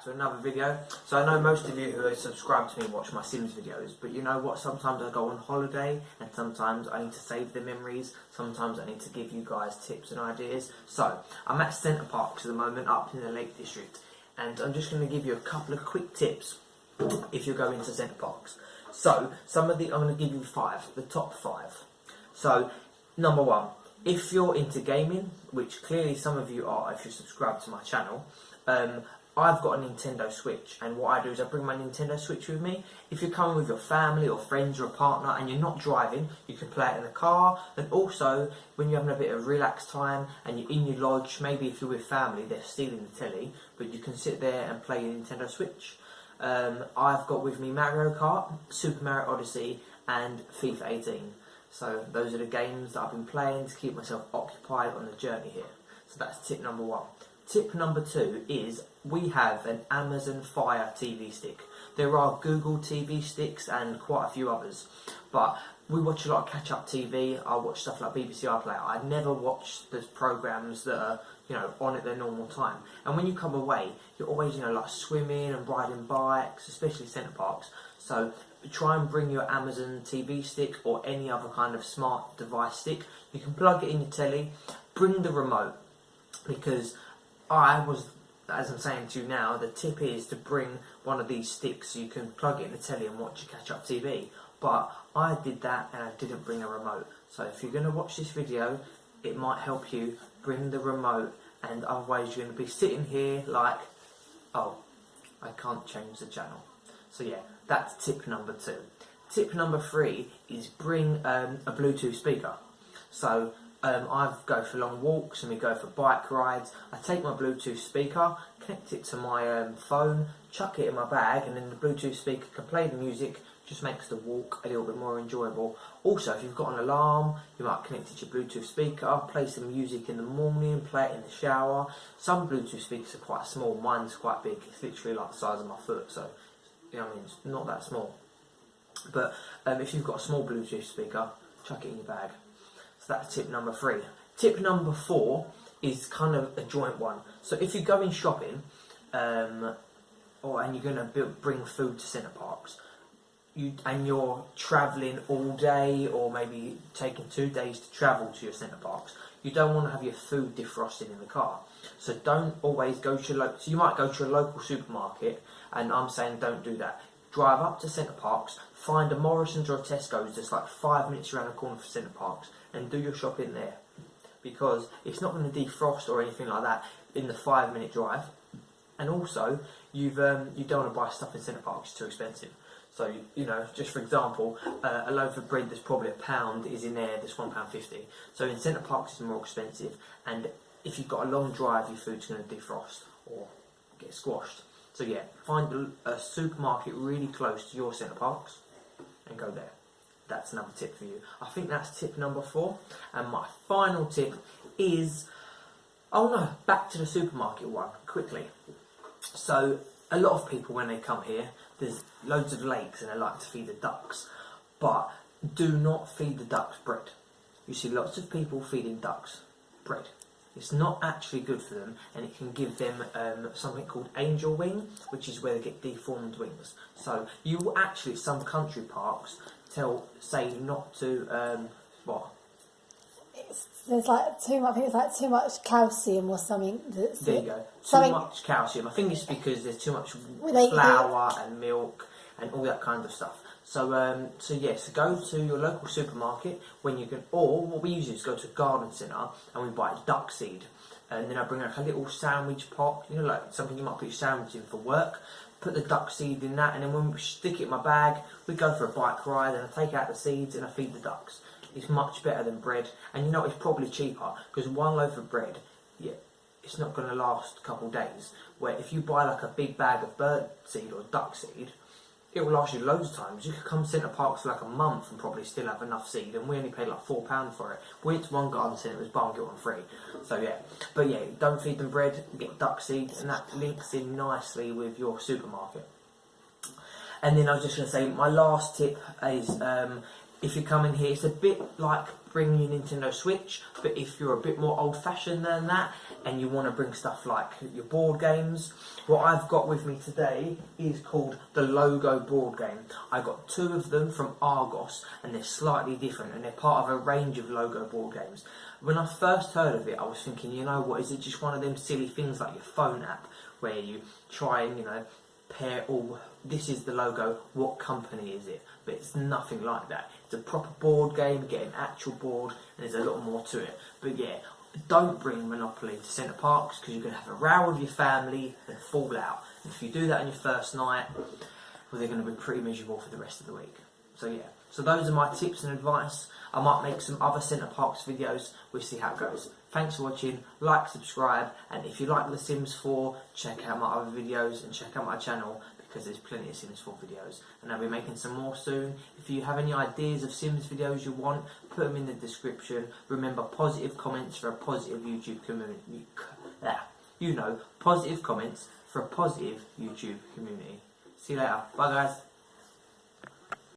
to another video. So I know most of you who are subscribed to me watch my Sims videos, but you know what, sometimes I go on holiday and sometimes I need to save the memories, sometimes I need to give you guys tips and ideas. So I'm at Centre Parcs at the moment up in the Lake District, and I'm just going to give you a couple of quick tips if you're going to Centre Parcs. So I'm going to give you the top 5. So number 1, if you're into gaming, which clearly some of you are if you're subscribed to my channel, I've got a Nintendo Switch, and what I do is I bring my Nintendo Switch with me. If you're coming with your family or friends or a partner and you're not driving, you can play it in the car. And also, when you're having a bit of relaxed time and you're in your lodge, maybe if you're with family, they're stealing the telly, but you can sit there and play your Nintendo Switch. I've got with me Mario Kart, Super Mario Odyssey, and FIFA 18. So those are the games that I've been playing to keep myself occupied on the journey here. So that's tip number 1. Tip number 2 is we have an Amazon Fire TV stick. There are Google TV sticks and quite a few others, but we watch a lot of catch-up TV. I watch stuff like BBC iPlayer. I never watch the programmes that are, on at their normal time. And when you come away, you're always, like swimming and riding bikes, especially Centre Parcs. So try and bring your Amazon TV stick or any other kind of smart device stick. You can plug it in your telly. Bring the remote, because as I'm saying to you now, the tip is to bring one of these sticks so you can plug it in the telly and watch your catch-up TV. But I did that and I didn't bring a remote. So if you're going to watch this video, it might help you bring the remote, and otherwise you're going to be sitting here like, oh, I can't change the channel. So yeah, that's tip number 2. Tip number 3 is bring a Bluetooth speaker. So I go for long walks and we go for bike rides. I take my Bluetooth speaker, connect it to my phone, chuck it in my bag, and then the Bluetooth speaker can play the music, just makes the walk a little bit more enjoyable. Also, if you've got an alarm, you might connect it to your Bluetooth speaker, play some music in the morning, play it in the shower. Some Bluetooth speakers are quite small, mine's quite big, it's literally like the size of my foot, so it's not that small. But if you've got a small Bluetooth speaker, chuck it in your bag. So that's tip number 3. Tip number 4 is kind of a joint one. So if you're going shopping, and you're going to bring food to Centre Parcs, and you're travelling all day, or maybe taking 2 days to travel to your Centre Parcs, you don't want to have your food defrosted in the car. So don't always go to your so you might go to a local supermarket, and I'm saying don't do that. Drive up to Centre Parcs, find a Morrison's or a Tesco's that's like 5 minutes around the corner from Centre Parcs, and do your shopping there. Because it's not going to defrost or anything like that in the 5-minute drive. And also, you don't want to buy stuff in Centre Parcs, it's too expensive. So, just for example, a loaf of bread that's probably £1 is in there, that's £1.50. So in Centre Parcs it's more expensive, and if you've got a long drive, your food's going to defrost or get squashed. So yeah, find a supermarket really close to your Centre Parcs and go there. That's another tip for you. I think that's tip number 4. And my final tip is, back to the supermarket one, quickly. So a lot of people, when they come here, there's loads of lakes and they like to feed the ducks. But do not feed the ducks bread. You see lots of people feeding ducks bread. It's not actually good for them, and it can give them something called angel wing, which is where they get deformed wings. So you will actually, some country parks say not to There's like too much. I think it's like too much calcium or something. There you go. Too much calcium. I think it's because there's too much flour and milk and all that kind of stuff. So go to your local supermarket when you can, or what we usually do is go to a garden centre and we buy duck seed, and then I bring like a little sandwich pot, like something you might put your sandwich in for work. Put the duck seed in that, and then when we stick it in my bag, we go for a bike ride, and I take out the seeds and I feed the ducks. It's much better than bread, and it's probably cheaper, because one loaf of bread, it's not going to last a couple of days. Where if you buy like a big bag of bird seed or duck seed, it will last you loads of times. You could come to Centre Parcs for like a month and probably still have enough seed, and we only paid like £4 for it. We went to one garden centre, it was buy one get one free. So yeah, but yeah, don't feed them bread, get duck seed, and that links in nicely with your supermarket. And then I was just going to say, my last tip is if you come in here, it's a bit like bringing your Nintendo Switch, but if you're a bit more old-fashioned than that and you want to bring stuff like your board games, what I've got with me today is called the Logo board game. I got 2 of them from Argos, and they're slightly different, and they're part of a range of Logo board games. When I first heard of it, I was thinking, you know what, is it just one of them silly things like your phone app where you try and, you know, pair all, this is the logo, what company is it? But it's nothing like that. It's a proper board game, you get an actual board, and there's a lot more to it. But yeah, don't bring Monopoly to Centre Parcs, because you're going to have a row with your family and fall out. And if you do that on your first night, well, they're going to be pretty miserable for the rest of the week. So yeah, so those are my tips and advice. I might make some other Centre Parcs videos, we'll see how it goes. Thanks for watching, like, subscribe, and if you like The Sims 4, check out my other videos and check out my channel, because there's plenty of Sims 4 videos, and I'll be making some more soon. If you have any ideas of Sims videos you want, put them in the description. Remember, positive comments for a positive YouTube community. You know, positive comments for a positive YouTube community. See you later. Bye guys.